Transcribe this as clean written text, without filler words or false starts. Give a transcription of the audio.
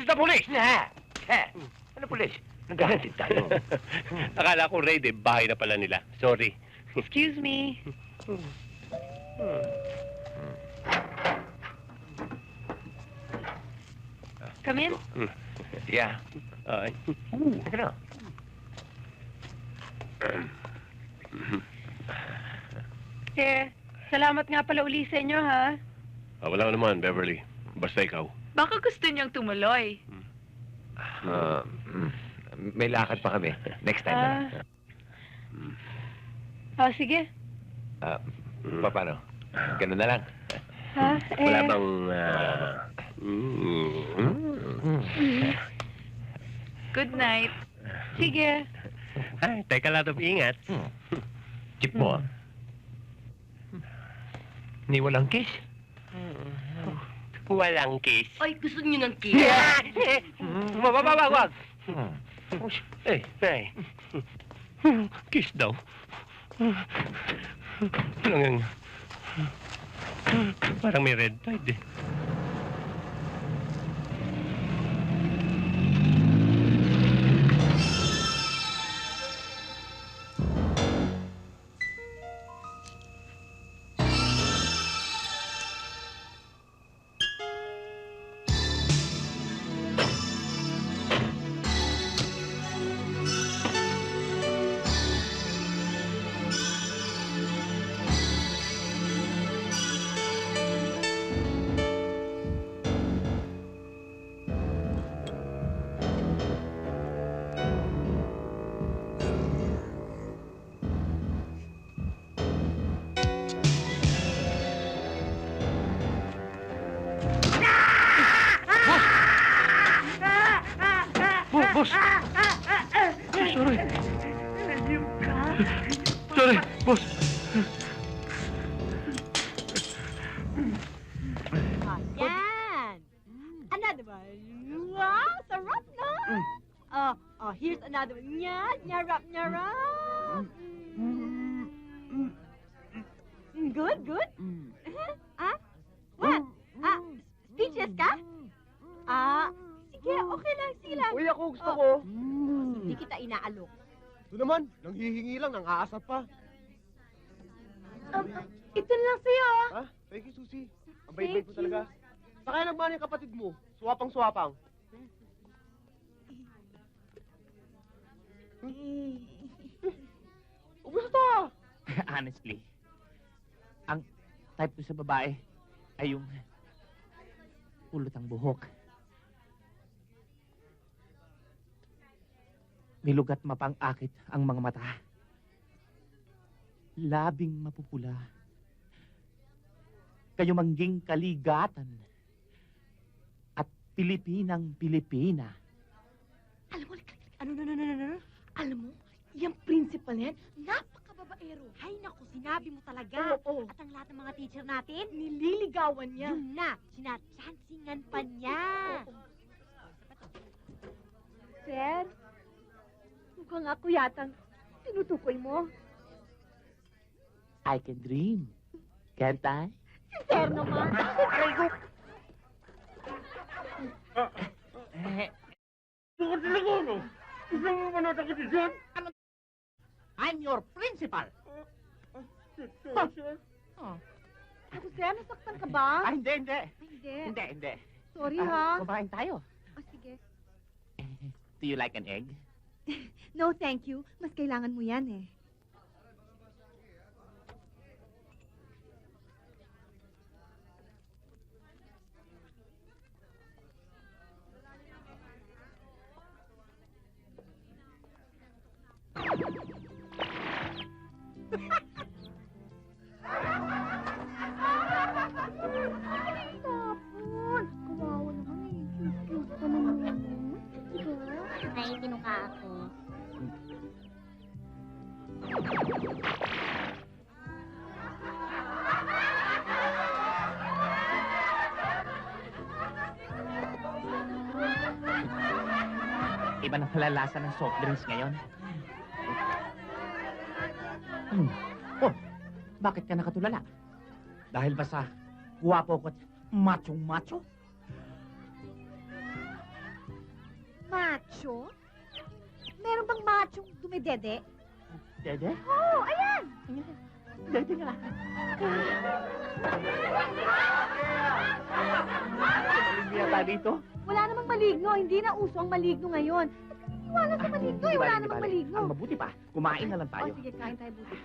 is the police! Ano police? Naghahansid tayo. Akala ko raid eh, bahay na pala nila. Sorry. Excuse me. Come in. Yeah. Ay. Teka na. Sir, salamat nga pala uli sa inyo, ha? Wala naman, Beverly. Basta ikaw. Baka gusto niyang tumuloy. May lakad pa kami. Next time na lang. Sige. Paano? Ganun na lang. Ha? Wala bang... Good night. Sige. Ay, take a lot of ingat. Chip mo, Ni walang kiss. Walang kiss. Ay, gusto niyo ng kiss? Wag. Eh, ay. Kiss daw. Parang may red tide eh. Boss! Sorry. Sorry, boss. Yan! Another one. Wow, sarap na! Here's another one. Yan, nyarap, nyarap. Good, good. What? Speechless ka? Sige, okay lang, sige lang. Uy, ako gusto ko. Hindi kita inaalok. Ito naman, nanghihingi lang, nang aasap pa. Ito na lang sa'yo. Ha? Thank you, Susie. Ang bait-bait mo talaga. Sa kaya nagmana yung kapatid mo, suwapang-suwapang. Ubus ito ah! Honestly, ang type ko sa babae ay yung pulot ang buhok. Nilugat mapang-akit ang mga mata. Labing mapupula. Kayo mangging kaligatan. At Pilipinang Pilipina. Alam mo, ano? Alam mo, yung principal na yan, napakababaero. Ay, naku, sinabi mo talaga. Oo. At ang lahat ng mga teacher natin, nililigawan niya. Yun na, sinachansingan pa niya. Sir, mukhang ako yatang tinutukoy mo. I can dream. Can't I? Si Sir naman. I'm your principal. Ako, Sir, nasaktan ka ba? Ah, hindi. Hindi. Hindi. Sorry, ha? Kumain tayo. Sige. Do you like an egg? No, thank you. Mas kailangan mo yan, eh. Tapon! Kawawa naman eh. Cute pa naman. Diba? Ay, kinuka ako. Iba ng kalalasan ng soft drinks ngayon. Oh, bakit ka nakatulala? Dahil ba sa guwapo ko at machong-macho? Macho? Meron bang machong dumidede? Dede? Oo, ayan! Dede nga. Maligno yata dito. Wala namang maligno. Hindi na uso ang maligno ngayon. Wala sa maligno eh. Wala namang maligno. Ang mabuti pa, kumain na lang O, tayo. sige, kain tayo buti.